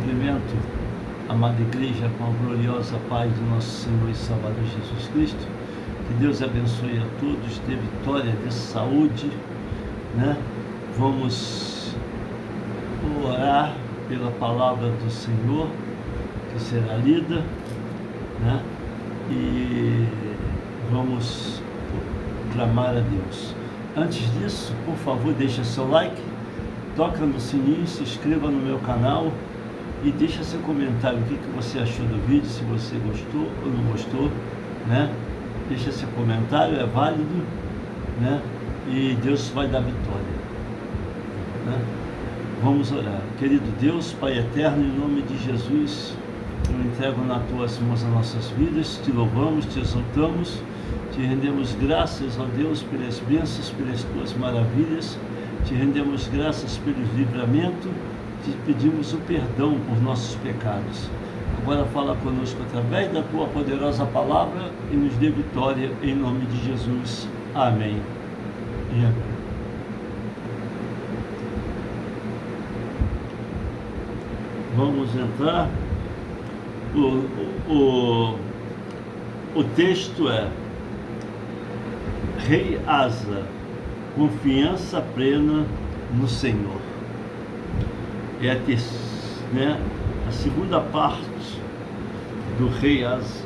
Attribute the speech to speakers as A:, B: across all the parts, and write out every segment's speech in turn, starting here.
A: cumprimento, amada igreja, com a gloriosa paz do nosso Senhor e Salvador Jesus Cristo. Que Deus abençoe a todos, dê vitória, dê saúde, né? Vamos orar pela palavra do Senhor, que será lida, né? E vamos clamar a Deus. Antes disso, por favor, deixa seu like, toca no sininho, se inscreva no meu canal e deixa seu comentário, o que você achou do vídeo, se você gostou ou não gostou, né? Deixa seu comentário, é válido, né? E Deus vai dar vitória, né? Vamos orar. Querido Deus, Pai eterno, em nome de Jesus, eu entrego nas tuas mãos as nossas vidas, te louvamos, te exaltamos, te rendemos graças, ó Deus, pelas bênçãos, pelas tuas maravilhas, te rendemos graças pelo livramento, te pedimos o perdão por nossos pecados. Agora fala conosco através da tua poderosa palavra e nos dê vitória em nome de Jesus. Amém. E amém. Vamos entrar. O texto é: Rei Asa, confiança plena no Senhor. É a segunda parte do Rei Asa.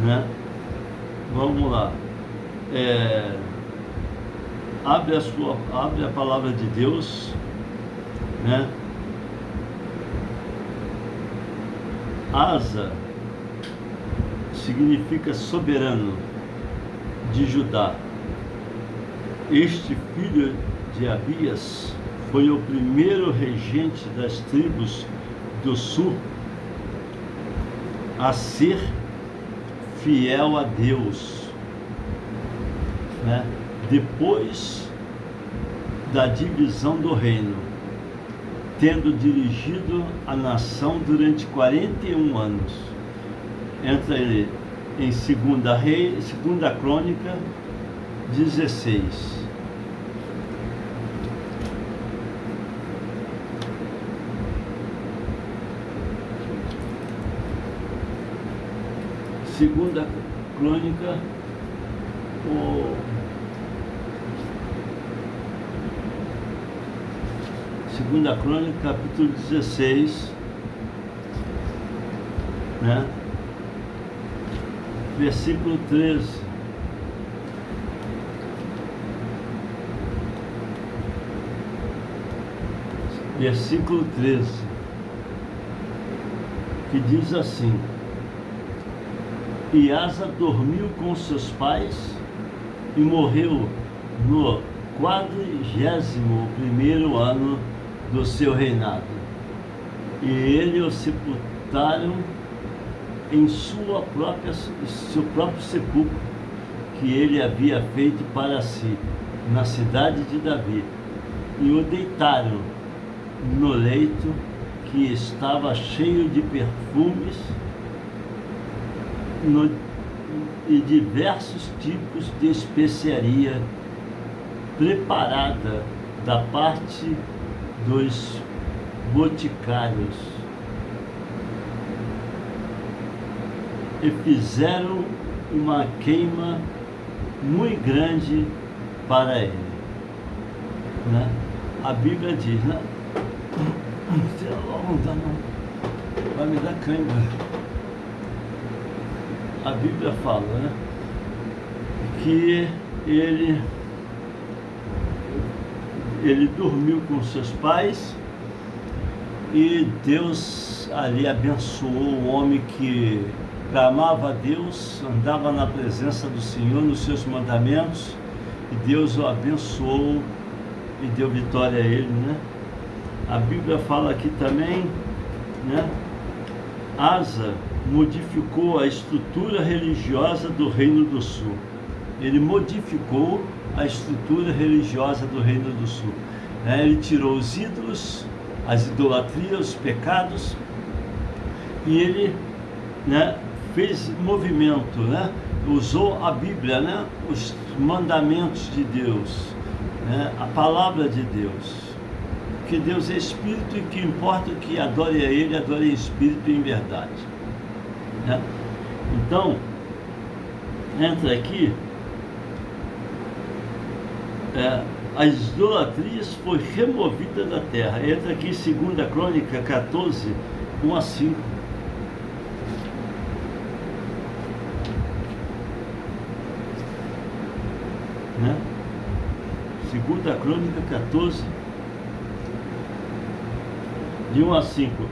A: Né? Vamos lá. Abre a palavra de Deus, né? Asa significa soberano de Judá. Este filho de Abias foi o primeiro regente das tribos do sul a ser fiel a Deus, né? Depois da divisão do reino, tendo dirigido a nação durante 41 anos. Entra ele em 2 Crônica 16. Segunda Crônica, Segunda Crônica, capítulo 16, né? Versículo 13. Versículo 13, que diz assim: E Asa dormiu com seus pais e morreu no 41º ano do seu reinado. E ele o sepultaram em seu próprio sepulcro, que ele havia feito para si, na cidade de Davi. E o deitaram no leito que estava cheio de perfumes e diversos tipos de especiaria preparada da parte dos boticários, e fizeram uma queima muito grande para ele, né? A Bíblia diz, né? Vai me dar cãibra. A Bíblia fala, né, que ele dormiu com seus pais e Deus ali abençoou o homem que clamava a Deus, andava na presença do Senhor, nos seus mandamentos, e Deus o abençoou e deu vitória a ele, né? A Bíblia fala aqui também, né? Asa modificou a estrutura religiosa do Reino do Sul. Ele modificou a estrutura religiosa do Reino do Sul. Ele tirou os ídolos, as idolatrias, os pecados, e ele, né, fez movimento, né, usou a Bíblia, né? Os mandamentos de Deus, né? A palavra de Deus. Que Deus é Espírito e que importa que adore a Ele, adore em Espírito e em verdade, né? Então, entra aqui, as idolatrias foi removida da terra. Entra aqui em 2 Crônica 14, 1 a 5. Né? 2 Crônica 14, de 1 a 5.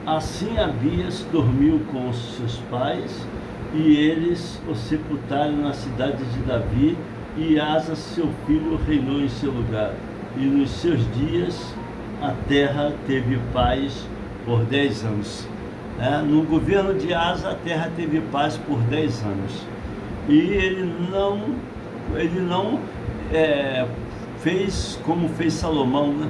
A: Assim Abias dormiu com os seus pais, e eles o sepultaram na cidade de Davi, e Asa, seu filho, reinou em seu lugar. E nos seus dias a terra teve paz por 10 anos. No governo de Asa, a terra teve paz por 10 anos. E ele não fez como fez Salomão, né?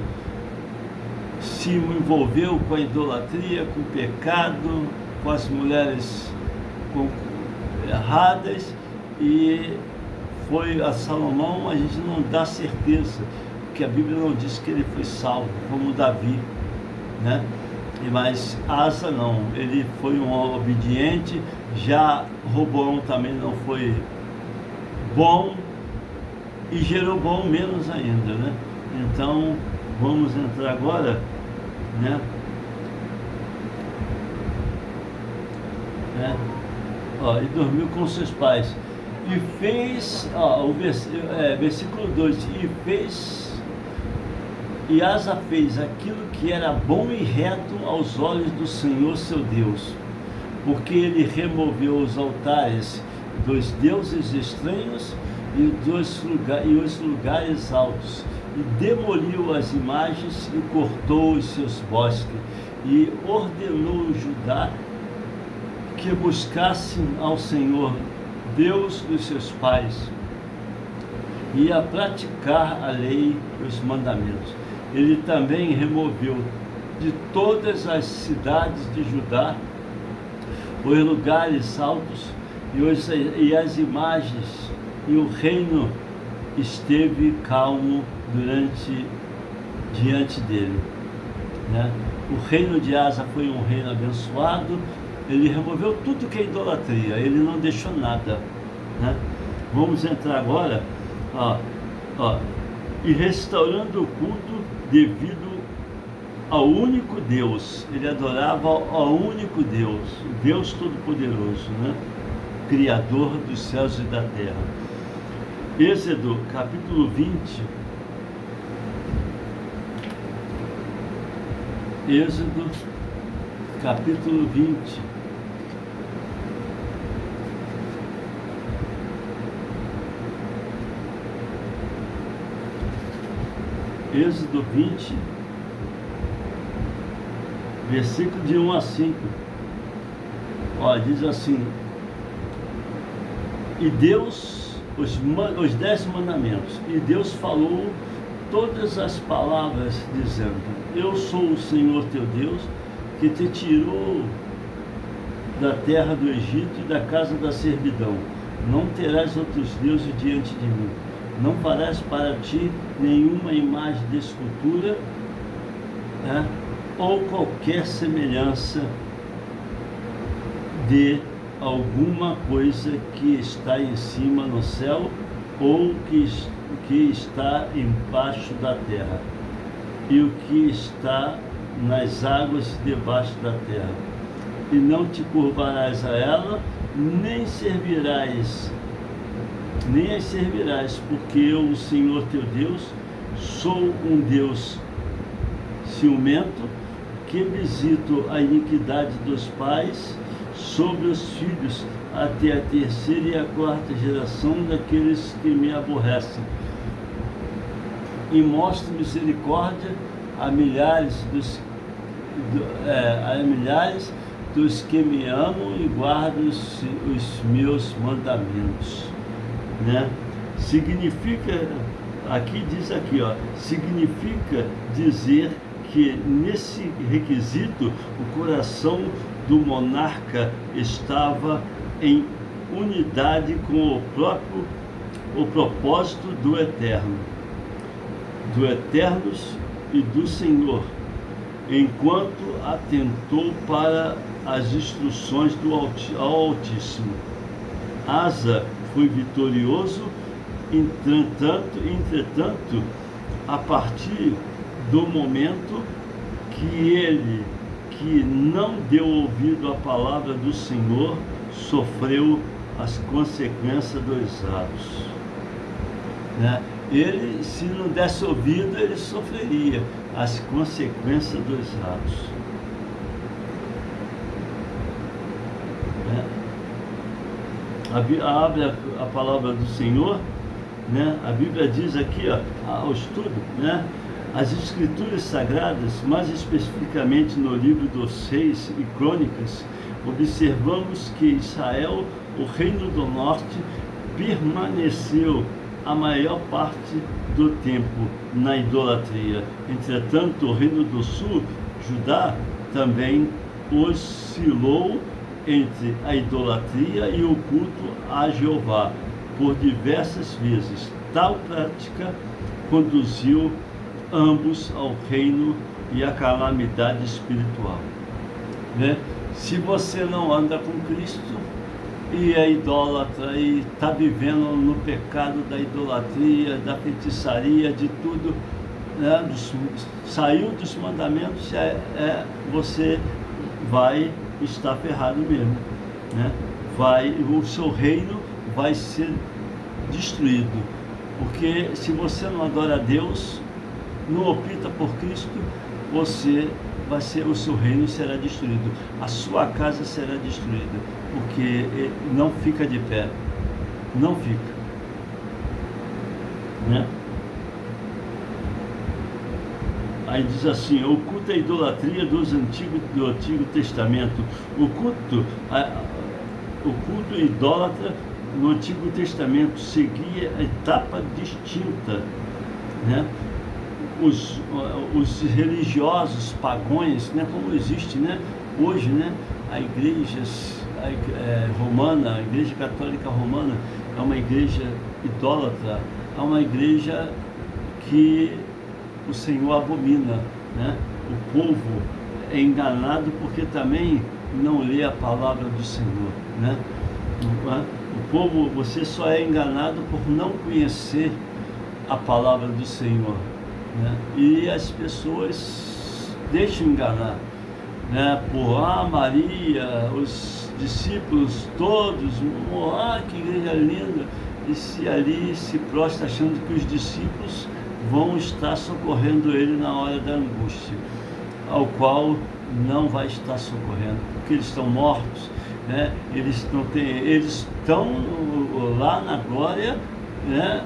A: Se envolveu com a idolatria, com o pecado, com as mulheres erradas, e foi a Salomão, a gente não dá certeza, porque a Bíblia não diz que ele foi salvo, como Davi, né? Mas Asa não, ele foi um obediente. Já Roboão também não foi bom, e Jeroboão menos ainda, né? Então, vamos entrar agora, né? E dormiu com seus pais. E fez, versículo 2, e Asa fez aquilo que era bom e reto aos olhos do Senhor seu Deus, porque ele removeu os altares dos deuses estranhos e os lugares altos, e demoliu as imagens e cortou os seus bosques, e ordenou Judá que buscassem ao Senhor, Deus dos seus pais, e a praticar a lei e os mandamentos. Ele também removeu de todas as cidades de Judá os lugares altos e as imagens, e o reino esteve calmo diante dele, né? O reino de Asa foi um reino abençoado. Ele removeu tudo que é idolatria, ele não deixou nada, né? Vamos entrar agora, e restaurando o culto devido ao único Deus. Ele adorava ao único Deus, o Deus Todo-Poderoso, né? Criador dos céus e da terra. Êxodo capítulo 20. Êxodo capítulo 20. Êxodo 20, versículo de 1 a 5. Diz assim: e Deus, os 10 mandamentos, e Deus falou todas as palavras, dizendo: eu sou o Senhor teu Deus, que te tirou da terra do Egito e da casa da servidão. Não terás outros deuses diante de mim. Não farás para ti nenhuma imagem de escultura, né? Ou qualquer semelhança de alguma coisa que está em cima no céu, ou que está embaixo da terra, e o que está nas águas debaixo da terra. E não te curvarás a ela, nem as servirás, porque eu, o Senhor teu Deus, sou um Deus ciumento, que visito a iniquidade dos pais sobre os filhos, até a terceira e a quarta geração daqueles que me aborrecem. E mostro misericórdia a milhares dos que me amam e guardam os meus mandamentos, né? Significa, aqui diz aqui, significa dizer que nesse requisito o coração do monarca estava em unidade com o propósito do Eterno, do Eternos e do Senhor, enquanto atentou para as instruções do Altíssimo. Asa foi vitorioso, entretanto, a partir do momento que não deu ouvido à palavra do Senhor, sofreu as consequências dos atos. Né? Ele, se não desse ouvido, ele sofreria as consequências dos atos. Né? Abre a palavra do Senhor, né? A Bíblia diz aqui, ao estudo, né? As Escrituras Sagradas, mais especificamente no livro dos Reis e Crônicas, observamos que Israel, o reino do norte, permaneceu a maior parte do tempo na idolatria. Entretanto, o reino do sul, Judá, também oscilou entre a idolatria e o culto a Jeová por diversas vezes. Tal prática conduziu ambos ao reino e à calamidade espiritual. Né? Se você não anda com Cristo e é idólatra e está vivendo no pecado da idolatria, da feitiçaria, de tudo, né? Saiu dos mandamentos, você vai estar ferrado mesmo. Né? O seu reino vai ser destruído, porque se você não adora a Deus, não opta por Cristo, o seu reino será destruído, a sua casa será destruída, porque não fica de pé, não fica, né? Aí diz assim: o culto à idolatria do Antigo Testamento, o culto idólatra no Antigo Testamento seguia etapa distinta, né? Os religiosos pagãos, né, como existe, né, hoje, né, a igreja romana, a Igreja Católica Romana, é uma igreja idólatra, é uma igreja que o Senhor abomina, né? O povo é enganado porque também não lê a palavra do Senhor, né? O povo, você só é enganado por não conhecer a palavra do Senhor. Né? E as pessoas deixam enganar, né? Por Maria, os discípulos todos, que igreja linda, e se prostra achando que os discípulos vão estar socorrendo ele na hora da angústia, ao qual não vai estar socorrendo, porque eles estão mortos, né? Eles estão lá na glória, né,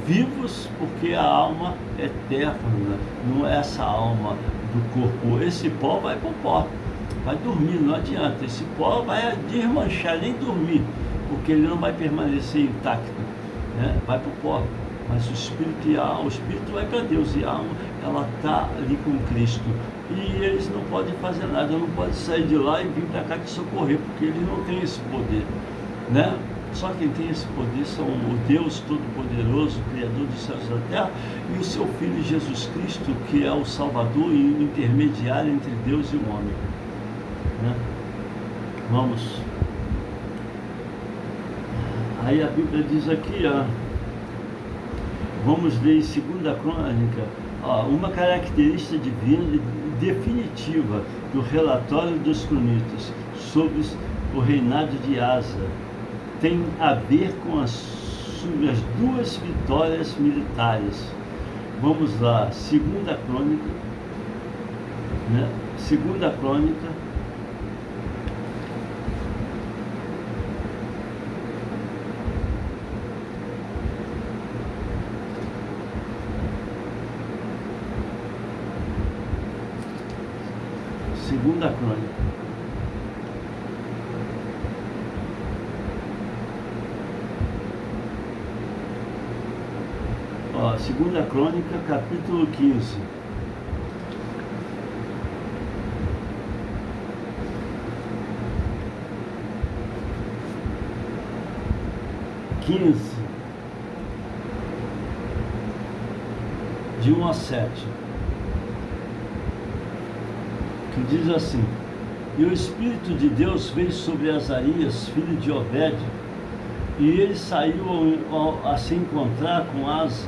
A: vivos, porque a alma é eterna, não é essa alma do corpo. Esse pó vai para o pó, vai dormir, não adianta. Esse pó vai desmanchar, nem dormir, porque ele não vai permanecer intacto, né? Vai para o pó. Mas o espírito vai para Deus, e a alma, ela está ali com Cristo. E eles não podem fazer nada, não podem sair de lá e vir para cá te socorrer, porque eles não têm esse poder, né? Só quem tem esse poder são o Deus Todo-Poderoso, Criador dos céus e da terra, e o seu Filho Jesus Cristo, que é o Salvador e o intermediário entre Deus e o homem. Né? Vamos. Aí a Bíblia diz aqui, vamos ler em 2 Crônica, uma característica divina definitiva do relatório dos cronitas sobre o reinado de Asa tem a ver com as suas duas vitórias militares. Vamos lá, 2 Crônica, né? 2 Crônica, Segunda Crônica. Segunda Crônica, capítulo 15. 15, de 1 a 7, que diz assim: E o Espírito de Deus veio sobre Azarias, filho de Obed, e ele saiu a se encontrar com Asa,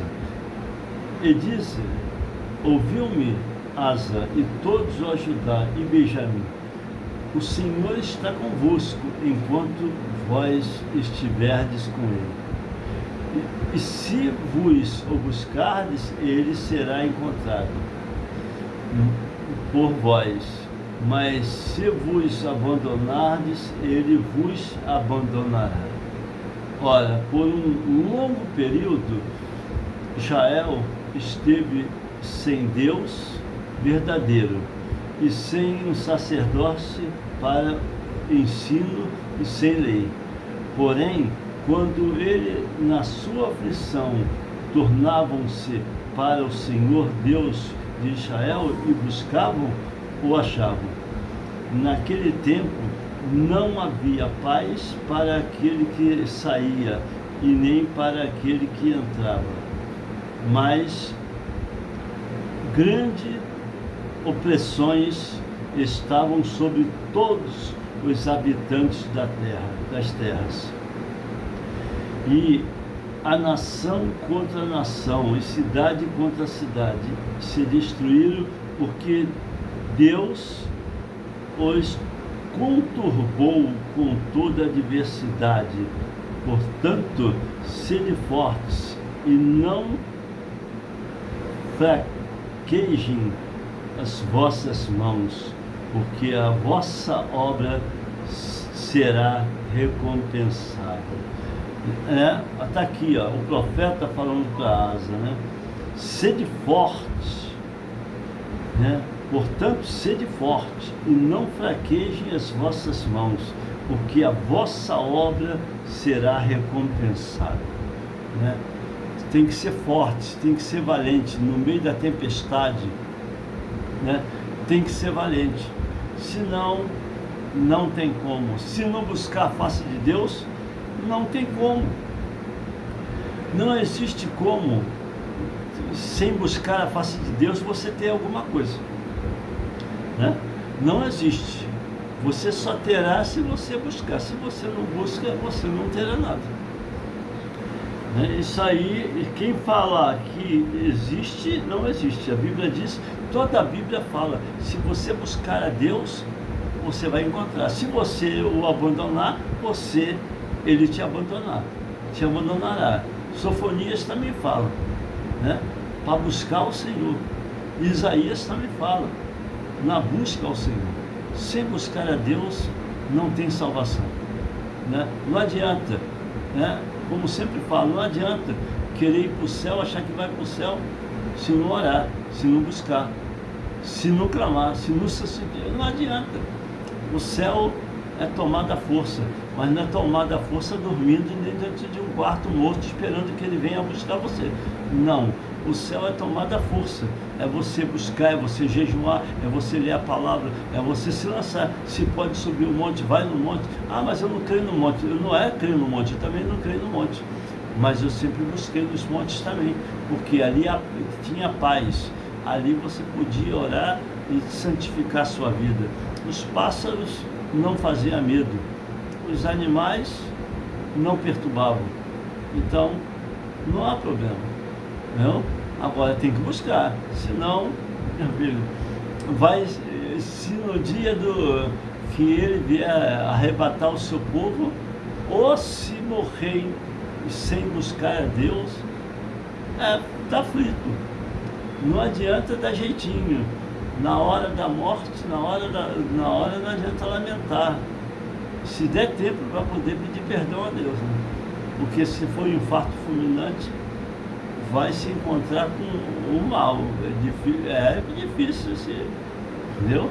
A: e disse: Ouviu-me Asa e todos o Judá e Benjamim, o Senhor está convosco enquanto vós estiverdes com ele. E se vos o buscardes, ele será encontrado por vós. Mas se vos abandonardes, ele vos abandonará. Ora, por um longo período, Israel esteve sem Deus verdadeiro e sem um sacerdócio para ensino e sem lei. Porém, quando ele, na sua aflição, tornavam-se para o Senhor Deus de Israel e buscavam, o achavam. Naquele tempo não havia paz para aquele que saía e nem para aquele que entrava, mas grandes opressões estavam sobre todos os habitantes das terras. E a nação contra a nação, e cidade contra cidade, se destruíram, porque Deus os conturbou com toda a adversidade. Portanto, sede fortes e não fraquejem as vossas mãos, porque a vossa obra será recompensada. Está aqui, o profeta falando para Asa, né? Sede fortes, né? Portanto, sede forte e não fraquejem as vossas mãos, porque a vossa obra será recompensada, né? Tem que ser forte, tem que ser valente no meio da tempestade, né? Tem que ser valente, senão não tem como. Se não buscar a face de Deus, não tem como. Não existe como, sem buscar a face de Deus, você ter alguma coisa, né? Não existe. Você só terá se você buscar. Se você não busca, você não terá nada, né? Isso aí, quem fala que existe, não existe. A Bíblia diz, toda a Bíblia fala, se você buscar a Deus, você vai encontrar. Se você o abandonar, ele te abandonará. Sofonias também fala, né? Para buscar o Senhor. Isaías também fala, na busca ao Senhor. Sem buscar a Deus, não tem salvação, né? Não adianta, né? Como sempre falo, não adianta querer ir para o céu, achar que vai para o céu, se não orar, se não buscar, se não clamar, se não se sentir. Não adianta. O céu é tomado à força, mas não é tomado à força dormindo nem dentro de um quarto morto esperando que ele venha buscar você. Não, o céu é tomado à força. É você buscar, é você jejuar, é você ler a palavra, é você se lançar. Se pode subir o monte, vai no monte. Ah, mas eu não creio no monte. Eu não creio no monte, eu também não creio no monte. Mas eu sempre busquei nos montes também, porque ali tinha paz. Ali você podia orar e santificar a sua vida. Os pássaros não faziam medo, os animais não perturbavam. Então, não há problema, não? Agora tem que buscar, senão, meu filho, se no dia que ele vier arrebatar o seu povo, ou se morrer sem buscar a Deus, está aflito. Não adianta dar jeitinho. Na hora da morte, na hora não adianta lamentar. Se der tempo para poder pedir perdão a Deus, né? Porque se for um infarto fulminante, vai se encontrar com o mal. É difícil, entendeu?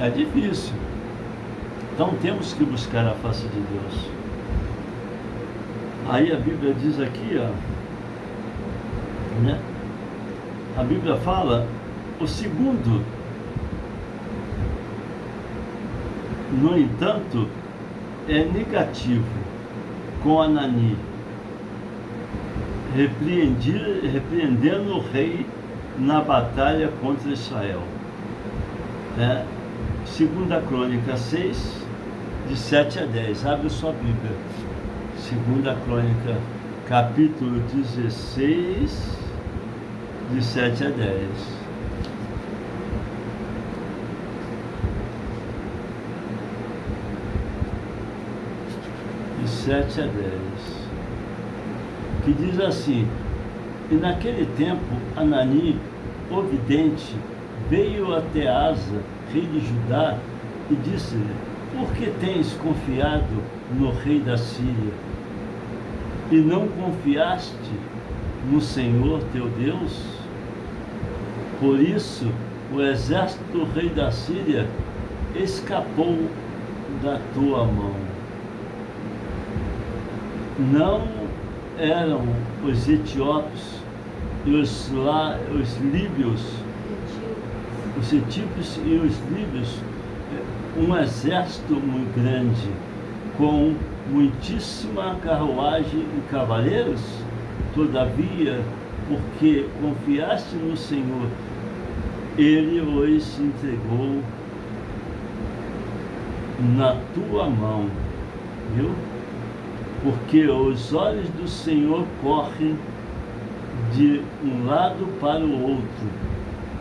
A: É difícil. Então temos que buscar a face de Deus. Aí a Bíblia diz aqui, né? A Bíblia fala, o segundo, no entanto, é negativo com Anani. repreendendo o rei na batalha contra Israel. 2 Crônica 6, de 7 a 10. Abre sua Bíblia. 2 Crônica, capítulo 16, de 7 a 10. De 7 a 10. Que diz assim: e naquele tempo, Anani, o vidente, veio até Asa, rei de Judá, e disse-lhe: por que tens confiado no rei da Síria, e não confiaste no Senhor teu Deus? Por isso, o exército do rei da Síria escapou da tua mão. Não eram os etíopes e os líbios, os etíopes e os líbios, um exército muito grande, com muitíssima carruagem e cavaleiros? Todavia, porque confiaste no Senhor, Ele os entregou na tua mão, viu? Porque os olhos do Senhor correm de um lado para o outro,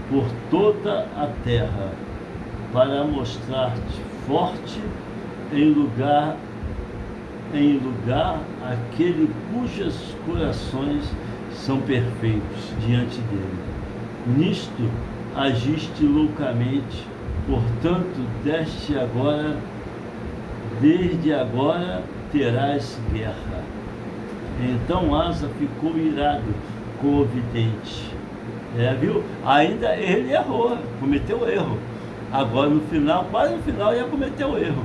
A: por toda a terra, para mostrar-te forte em lugar aquele cujos corações são perfeitos diante dele. Nisto agiste loucamente, portanto, desde agora terás guerra. Então Asa ficou irado com o vidente. Viu? Ainda ele errou, cometeu erro. Agora no final, quase no final, ia cometer o erro.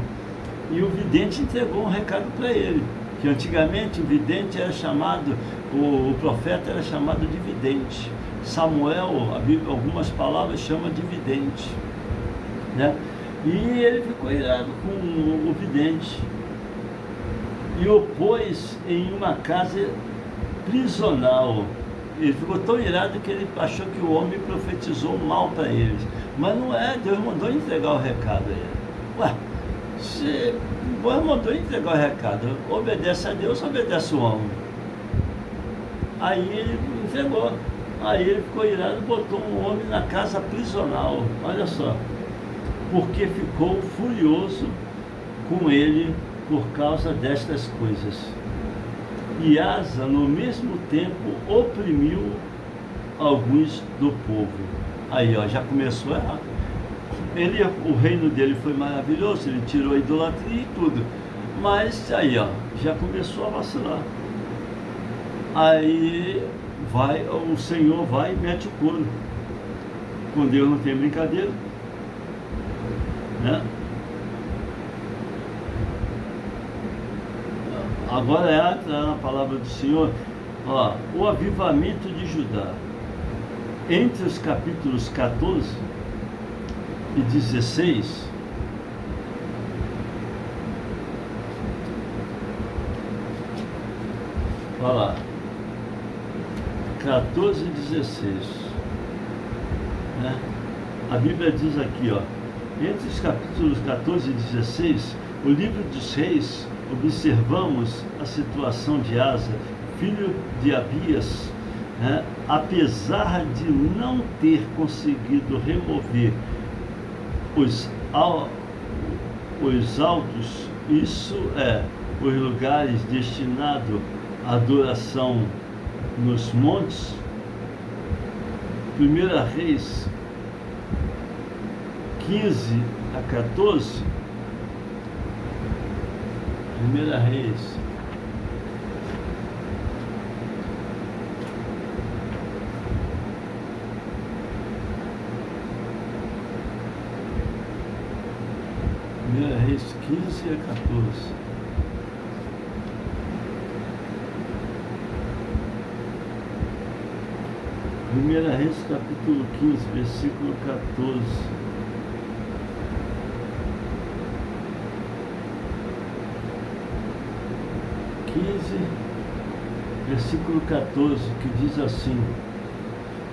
A: E o vidente entregou um recado para ele, que antigamente o vidente era chamado, o profeta era chamado de vidente. Samuel, a Bíblia, algumas palavras chama de vidente, né? E ele ficou irado com o vidente e o pôs em uma casa prisional. Ele ficou tão irado que ele achou que o homem profetizou mal para eles. Mas não é, Deus mandou entregar o recado a ele. Deus mandou entregar o recado. Obedece a Deus, obedece o homem. Aí ele entregou. Aí ele ficou irado e botou um homem na casa prisional. Olha só. Porque ficou furioso com ele por causa destas coisas. E Asa, no mesmo tempo, oprimiu alguns do povo. Aí, já começou errado. O reino dele foi maravilhoso, ele tirou a idolatria e tudo. Mas aí, já começou a vacilar. Aí o Senhor vai e mete o couro. Com Deus não tem brincadeira, né? Agora entra na palavra do Senhor, o avivamento de Judá. Entre os capítulos 14 e 16, olha lá, 14 e 16, né? A Bíblia diz aqui, entre os capítulos 14 e 16, o livro dos reis, observamos a situação de Asa, filho de Abias, né? Apesar de não ter conseguido remover os altos, isso é, os lugares destinados à adoração nos montes. 1 Reis 15 a 14, 1 Reis 15 a 14. Primeira Reis, capítulo 15, versículo 14. versículo 14, que diz assim: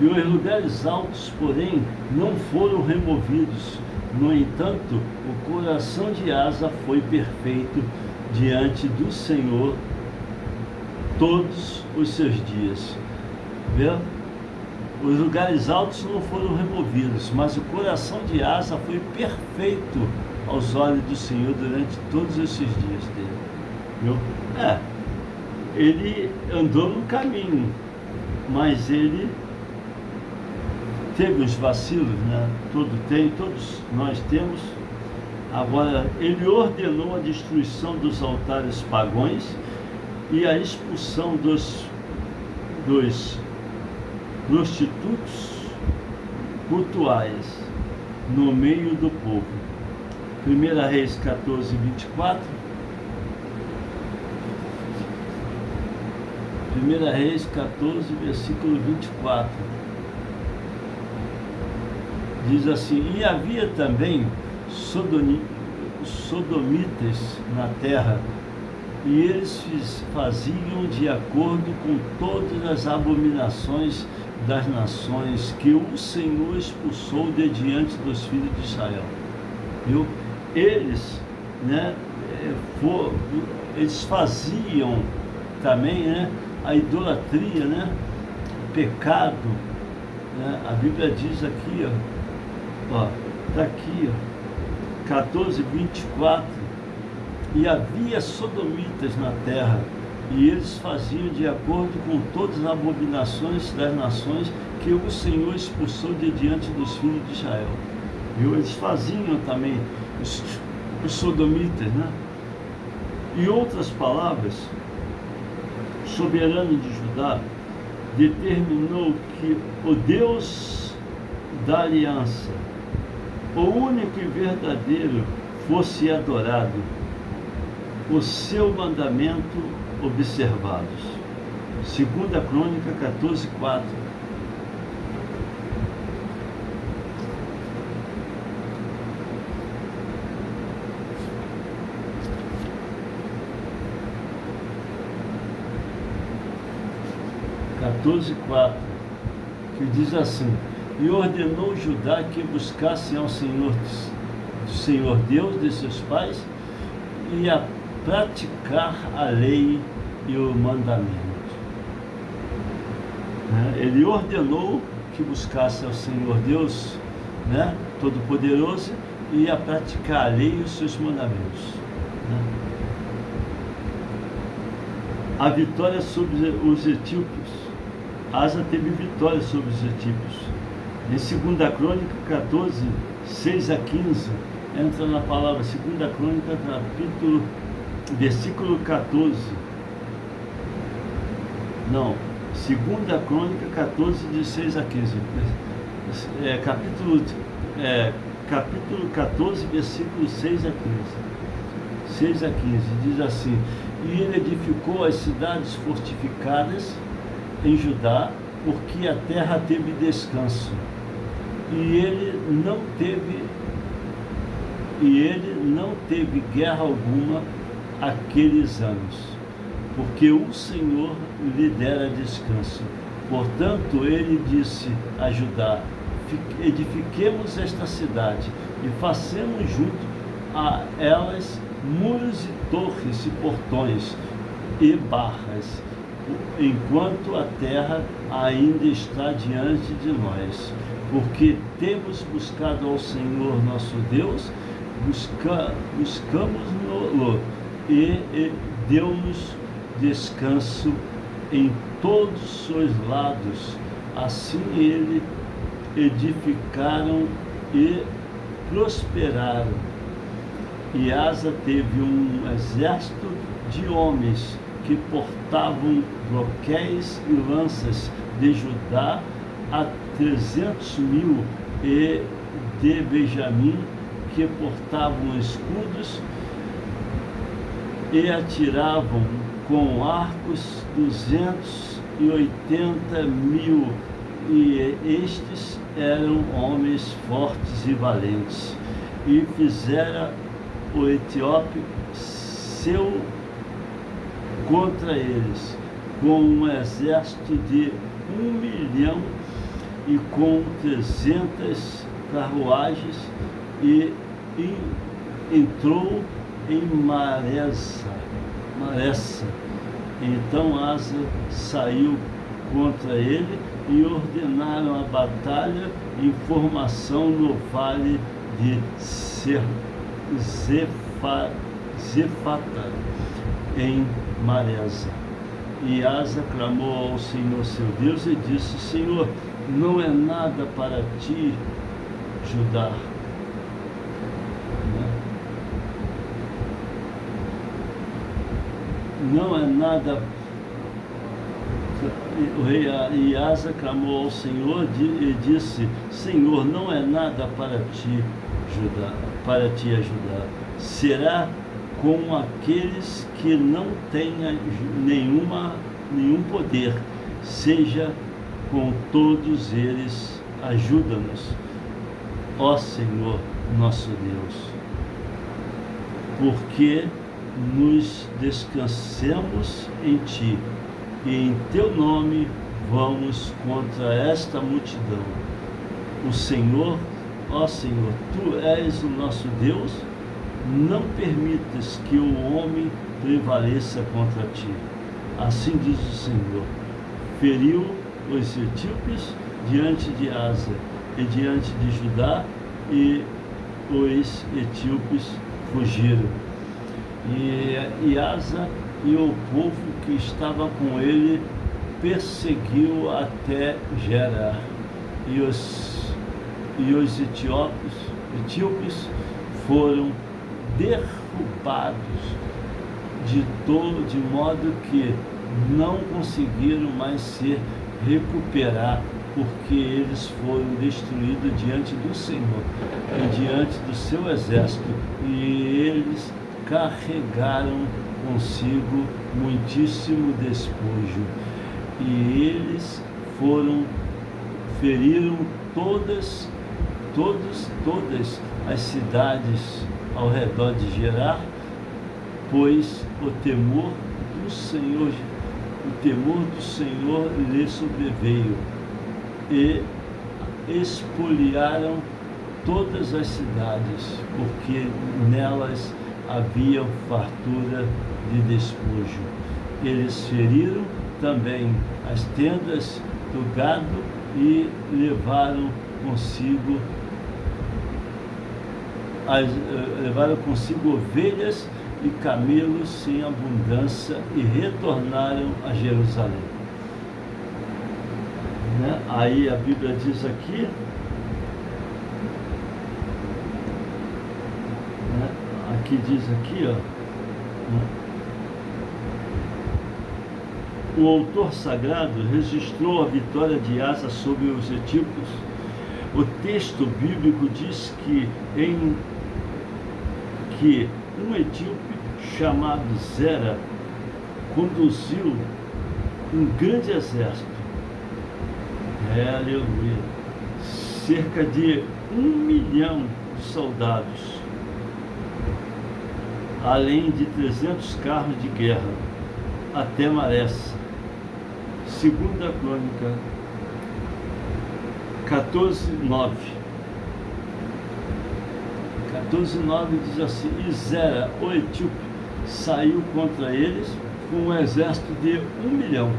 A: e os lugares altos, porém, não foram removidos. No entanto, o coração de Asa foi perfeito diante do Senhor todos os seus dias. Vê? Os lugares altos não foram removidos, mas o coração de Asa foi perfeito aos olhos do Senhor durante todos esses dias dele. Viu? Ele andou no caminho, mas ele teve os vacilos, né? Todos nós temos. Agora, ele ordenou a destruição dos altares pagãos e a expulsão dos prostitutos cultuais no meio do povo. 1 Reis 14, 24. 1 Reis 14, versículo 24. Diz assim: e havia também sodomitas na terra, e eles faziam de acordo com todas as abominações das nações que o Senhor expulsou de diante dos filhos de Israel. Viu? Eles, né, eles faziam também, né, a idolatria, né, o pecado, né? A Bíblia diz aqui, está aqui, 14, 24, e havia sodomitas na terra, e eles faziam de acordo com todas as abominações das nações que o Senhor expulsou de diante dos filhos de Israel. E eles faziam também os sodomitas, né? Em outras palavras, o soberano de Judá determinou que o Deus da aliança, o único e verdadeiro, fosse adorado, o seu mandamento observados. 2 Crônica 14, 4. Que diz assim: e ordenou Judá que buscassem ao Senhor Deus de seus pais e a praticar a lei e o mandamento. Ele ordenou que buscasse ao Senhor Deus, né, Todo-Poderoso, e a praticar a lei e os seus mandamentos. A vitória sobre os etíopes. Asa teve vitória sobre os etíopes. Em 2 Crônica 14, 6 a 15, entra na palavra 2 Crônica, versículo 14. Não, 2 Crônica 14, de 6 a 15. Capítulo 14, versículo 6 a 15. 6 a 15, diz assim: e ele edificou as cidades fortificadas em Judá, porque a terra teve descanso, e ele não teve guerra alguma aqueles anos, porque o Senhor lhe dera descanso. Portanto, ele disse a Judá: edifiquemos esta cidade e façamos junto a elas muros e torres e portões e barras, enquanto a terra ainda está diante de nós, porque temos buscado ao Senhor nosso Deus, buscamos-no e deu-nos descanso em todos os lados. Assim ele edificaram e prosperaram. E Asa teve um exército de homens que portavam broquéis e lanças de Judá a 300.000, e de Benjamim, que portavam escudos e atiravam com arcos 280.000, e estes eram homens fortes e valentes. E fizera o etíope seu contra eles, com um exército de 1.000.000 e com 300 carruagens e entrou em Maressa. Então Asa saiu contra ele e ordenaram a batalha em formação no vale de Zefata, em Maresa. E Asa clamou ao Senhor seu Deus e disse: Senhor, não é nada para ti, Judá. Não é nada. O rei Asa clamou ao Senhor e disse: Senhor, não é nada para ti, Judá, para te ajudar. Será com aqueles que não tenham nenhum poder, seja com todos eles, ajuda-nos, ó Senhor nosso Deus, porque nos descansemos em Ti, e em Teu nome vamos contra esta multidão. O Senhor, ó Senhor, Tu és o nosso Deus, não permitas que o homem prevaleça contra Ti. Assim diz o Senhor: feriu os etíopes diante de Asa e diante de Judá, e os etíopes fugiram. E Asa e o povo que estava com ele perseguiu até Gerar. E os etíopes foram derrubados de modo que não conseguiram mais se recuperar, porque eles foram destruídos diante do Senhor e diante do seu exército, e eles carregaram consigo muitíssimo despojo, e eles feriram todas as cidades ao redor de Gerar, pois o temor do Senhor lhe sobreveio, e espoliaram todas as cidades, porque nelas havia fartura de despojo. Eles feriram também as tendas do gado e levaram consigo ovelhas e camelos em abundância e retornaram a Jerusalém. Aí a Bíblia diz aqui, o autor sagrado registrou a vitória de Asa sobre os etíopes. O texto bíblico diz que um etíope chamado Zera conduziu um grande exército, aleluia, cerca de 1.000.000 de soldados, além de 300 carros de guerra, até Maressa. Segunda Crônica 14:9 diz assim: e Zera, o etíope, saiu contra eles com um exército de 1.000.000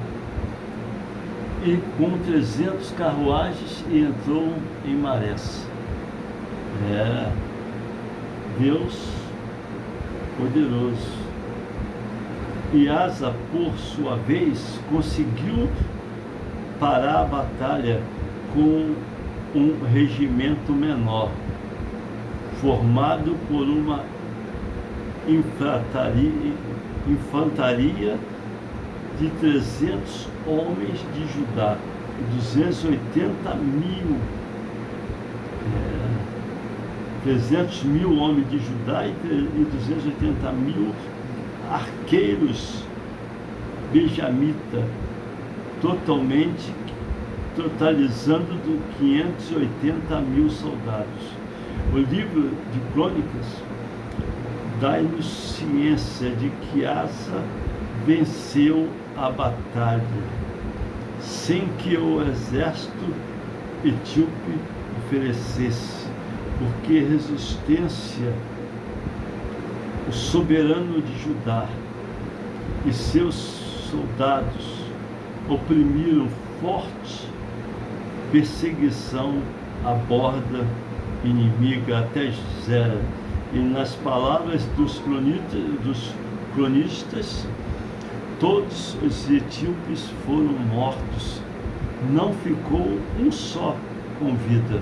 A: e com 300 carruagens, e entrou em Maressa. Deus poderoso. E Asa, por sua vez, conseguiu parar a batalha com um regimento menor, formado por uma infantaria de 300 homens de Judá, 300.000 homens de Judá e 280.000 arqueiros benjamita, totalizando 580.000 soldados. O livro de Crônicas dá-nos ciência de que Asa venceu a batalha, sem que o exército etíope oferecesse, porque resistência o soberano de Judá e seus soldados oprimiram forte perseguição à borda inimiga até Zera. E nas palavras dos cronistas, todos os etíopes foram mortos, não ficou um só com vida,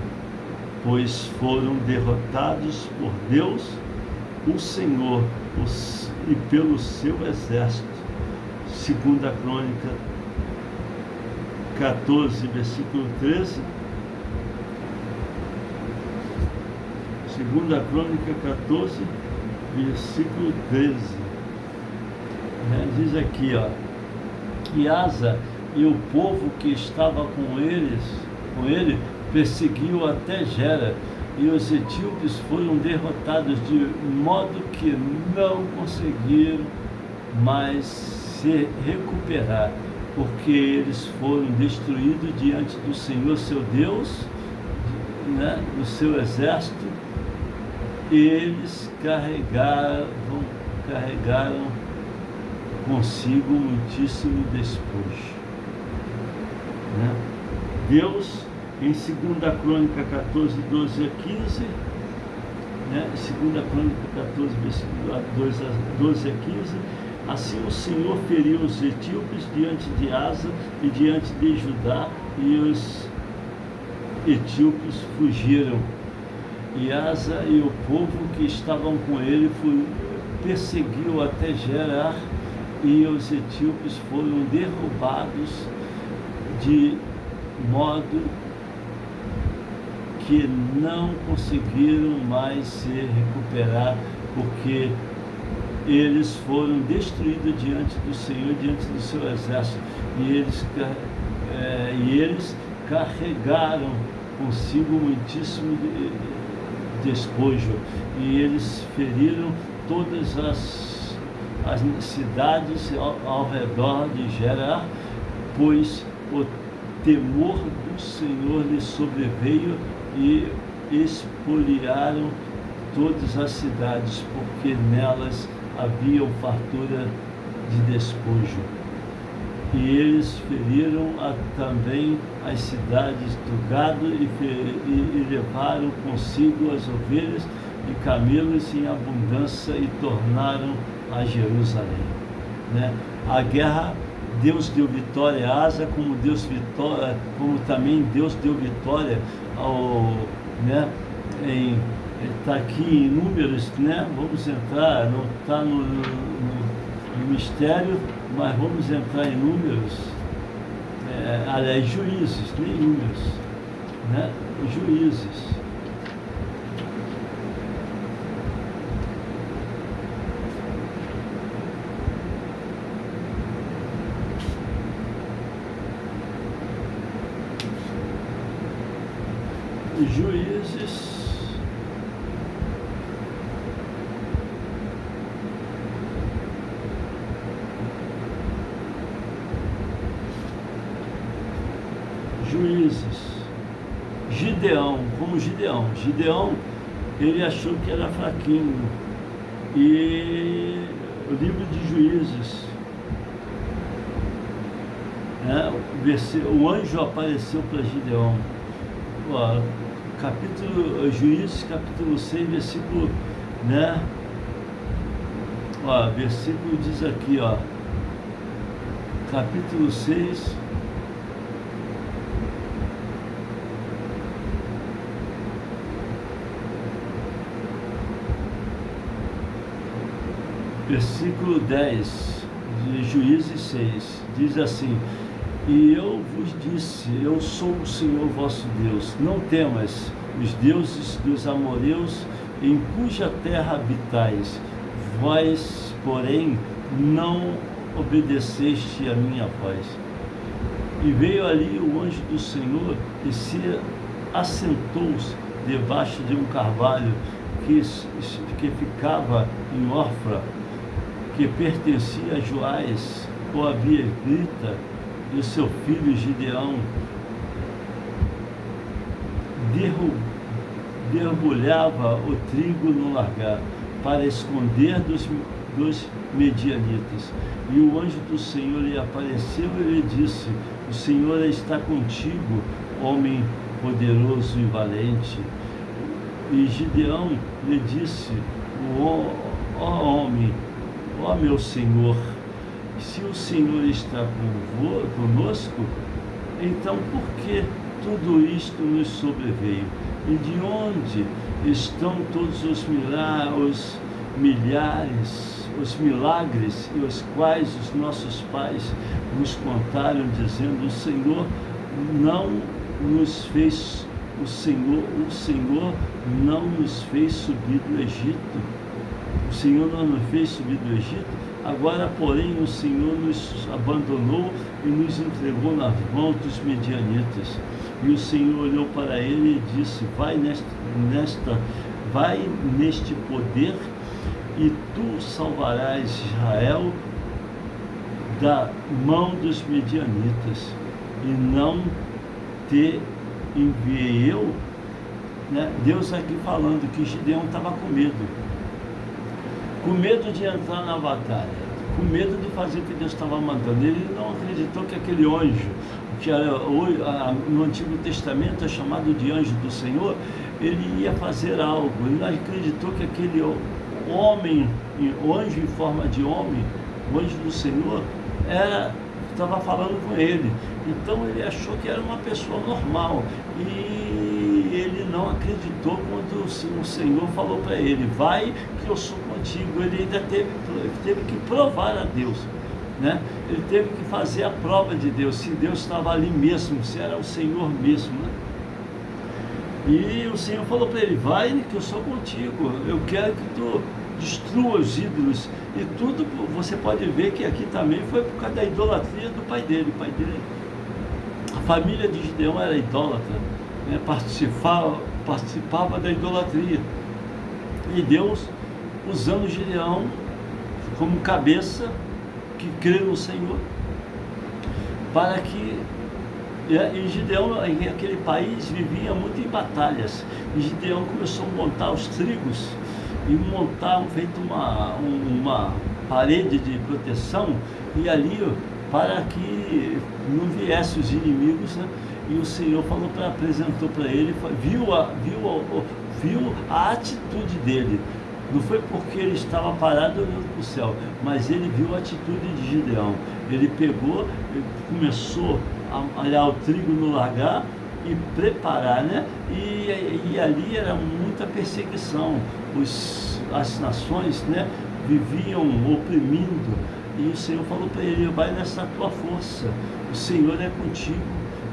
A: pois foram derrotados por Deus, o Senhor, e pelo seu exército. Segunda Crônica 14, versículo 13. Segunda Crônica 14, versículo 13. Diz aqui, que Asa e o povo que estava com ele perseguiu até Gera, e os etíopes foram derrotados de modo que não conseguiram mais se recuperar, porque eles foram destruídos diante do Senhor seu Deus, do seu exército, e eles carregaram consigo muitíssimo despojo. Deus, em 2 Crônica 14, 12 a 15, 2 Crônica 14, versículo 12 a 15, assim o Senhor feriu os etíopes diante de Asa e diante de Judá, e os etíopes fugiram. E Asa e o povo que estavam com ele perseguiu até Gerar, e os etíopes foram derrubados de modo que não conseguiram mais se recuperar, porque eles foram destruídos diante do Senhor, diante do seu exército, e eles carregaram consigo muitíssimo despojo, e eles feriram todas as cidades ao redor de Gerar, pois o temor do Senhor lhes sobreveio, e espoliaram todas as cidades, porque nelas havia fartura de despojo. E eles feriram também as cidades do gado, e levaram consigo as ovelhas e camelos em abundância, e tornaram a Jerusalém. A guerra, Deus deu vitória a Asa, como também Deus deu vitória ao, está aqui em Números, vamos entrar, não está no mistério, mas vamos entrar em Números, aliás, Juízes, nem Números, Juízes. Juízes. Gideão, ele achou que era fraquinho, e o livro de Juízes, o anjo apareceu para Gideão, Juízes capítulo 6, versículo, versículo diz aqui, capítulo 6, versículo 10 de Juízes 6, diz assim: e eu vos disse, eu sou o Senhor vosso Deus, não temas os deuses dos amorreus, em cuja terra habitais, vós, porém, não obedeceste a minha voz. E veio ali o anjo do Senhor, e se assentou debaixo de um carvalho que ficava em Ofra, que pertencia a Joás, o abiezrita e o seu filho Gideão debulhava o trigo no largar, para esconder dos medianitas. E o anjo do Senhor lhe apareceu e lhe disse: o Senhor está contigo, homem poderoso e valente. E Gideão lhe disse: ó homem, ó meu Senhor, se o Senhor está conosco, então por que tudo isto nos sobreveio? E de onde estão todos os milagres e os quais os nossos pais nos contaram, dizendo: o Senhor não nos fez, o Senhor não nos fez subir do Egito. O Senhor não nos fez subir do Egito. Agora, porém, o Senhor nos abandonou e nos entregou nas mãos dos medianitas. E o Senhor olhou para ele e disse: vai neste poder, e tu salvarás Israel da mão dos medianitas. E não te enviei eu? Né? Deus aqui falando que Gideão estava com medo de entrar na batalha, com medo de fazer o que Deus estava mandando. Ele não acreditou que aquele anjo, que no Antigo Testamento é chamado de anjo do Senhor, ele ia fazer algo. Ele não acreditou que aquele homem, o anjo em forma de homem, o anjo do Senhor, estava falando com ele. Então ele achou que era uma pessoa normal, e ele não acreditou quando o Senhor falou para ele: vai, que eu sou contigo. Ele ainda teve que provar a Deus, né? Ele teve que fazer a prova de Deus, se Deus estava ali mesmo, se era o Senhor mesmo, né? E o Senhor falou para ele: vai, que eu sou contigo, eu quero que tu destrua os ídolos. E tudo, você pode ver que aqui também foi por causa da idolatria do pai dele. A família de Gideão era idólatra, né? Participava da idolatria. E Deus, usando Gideão como cabeça que crê no Senhor, para que... E Gideão, em aquele país, vivia muito em batalhas. E Gideão começou a montar os trigos e feito uma parede de proteção, e ali, para que não viessem os inimigos, né? E o Senhor apresentou para ele, viu a atitude dele. Não foi porque ele estava parado olhando para o céu, mas ele viu a atitude de Gideão. Ele pegou, ele começou a olhar o trigo no lagar e preparar, né? E ali era muita perseguição. As nações, né, viviam oprimindo. E o Senhor falou para ele: vai nessa tua força, o Senhor é contigo.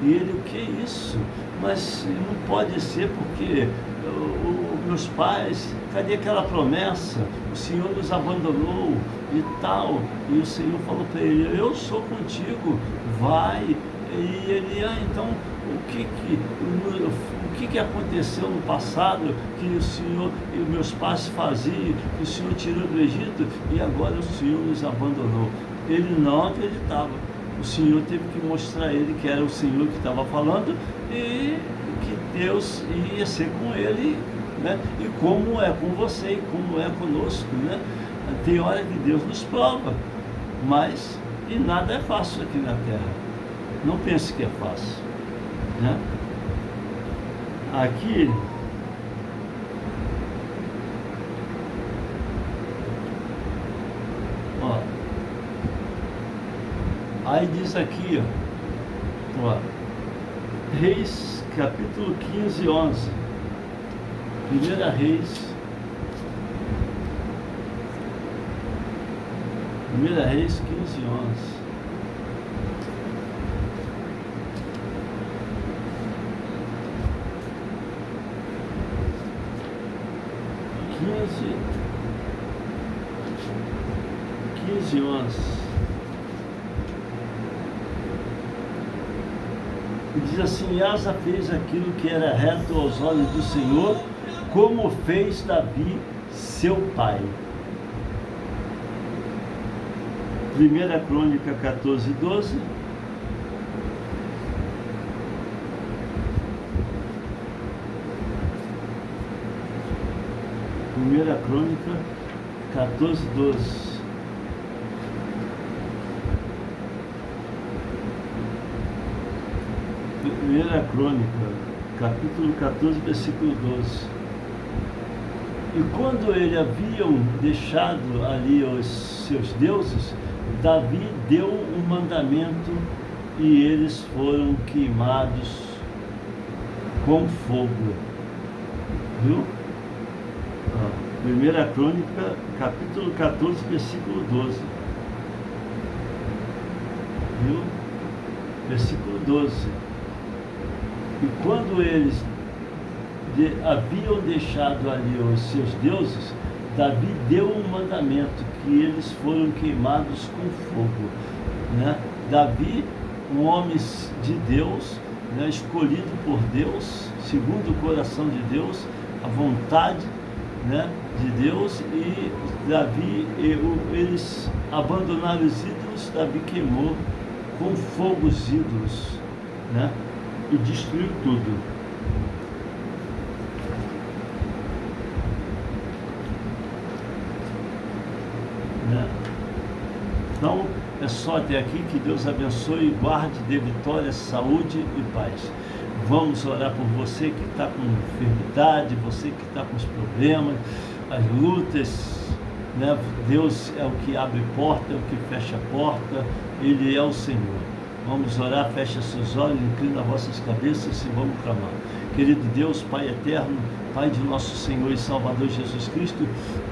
A: E ele: o que é isso? Mas não pode ser, porque meus pais, cadê aquela promessa? O Senhor nos abandonou e tal. E o Senhor falou para ele: eu sou contigo, vai. E ele: então o que aconteceu no passado, que o Senhor e meus pais faziam, que o Senhor tirou do Egito, e agora o Senhor nos abandonou? Ele não acreditava. O Senhor teve que mostrar a ele que era o Senhor que estava falando, e que Deus ia ser com ele, né? E como é com você e como é conosco, né? Tem hora que Deus nos prova, mas nada é fácil aqui na terra. Não pense que é fácil, né? Aqui, ó, aí diz aqui, ó, Reis, capítulo 15, 11, 1 Reis, 15, 11. 15, 11. Diz assim: Asa fez aquilo que era reto aos olhos do Senhor, como fez Davi, seu pai. Primeira Crônica 14, 12. Primeira Crônica 14, 12. Primeira Crônica, capítulo 14, versículo 12. E quando ele haviam deixado ali os seus deuses, Davi deu um mandamento e eles foram queimados com fogo. Viu? Primeira Crônica, capítulo 14, versículo 12. Viu? Versículo 12. E quando eles haviam deixado ali os seus deuses, Davi deu um mandamento que eles foram queimados com fogo, né? Davi, um homem de Deus, né, escolhido por Deus, segundo o coração de Deus, a vontade, né, de Deus, e Davi, eles abandonaram os ídolos, Davi queimou com fogo os ídolos, né, e destruiu tudo. Né? Então, é só até aqui. Que Deus abençoe, guarde, dê vitória, saúde e paz. Vamos orar por você que está com enfermidade, você que está com os problemas, as lutas, né? Deus é o que abre porta, é o que fecha porta, Ele é o Senhor. Vamos orar, fecha seus olhos, inclina vossas cabeças e vamos clamar. Querido Deus, Pai eterno, Pai de nosso Senhor e Salvador Jesus Cristo,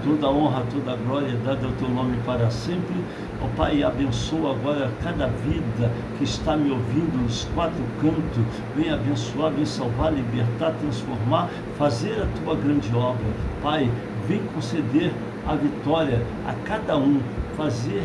A: toda honra, toda glória é dada ao Teu nome para sempre. Ó Pai, abençoa agora cada vida que está me ouvindo nos quatro cantos. Vem abençoar, vem salvar, libertar, transformar, fazer a Tua grande obra. Pai, vem conceder a vitória a cada um, fazer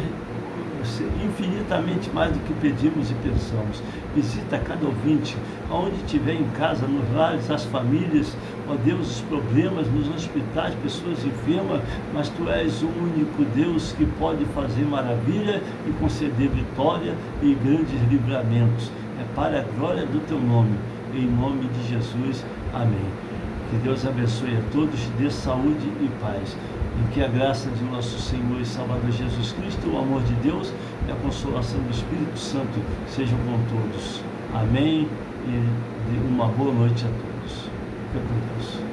A: infinitamente mais do que pedimos e pensamos. Visita cada ouvinte, aonde estiver, em casa, nos lares, as famílias, ó Deus, os problemas nos hospitais, pessoas enfermas, mas Tu és o único Deus que pode fazer maravilha e conceder vitória e grandes livramentos. É para a glória do Teu nome, em nome de Jesus. Amém. Que Deus abençoe a todos, dê saúde e paz. E que a graça de nosso Senhor e Salvador Jesus Cristo, o amor de Deus e a consolação do Espírito Santo sejam com todos. Amém. E uma boa noite a todos. Fique com Deus.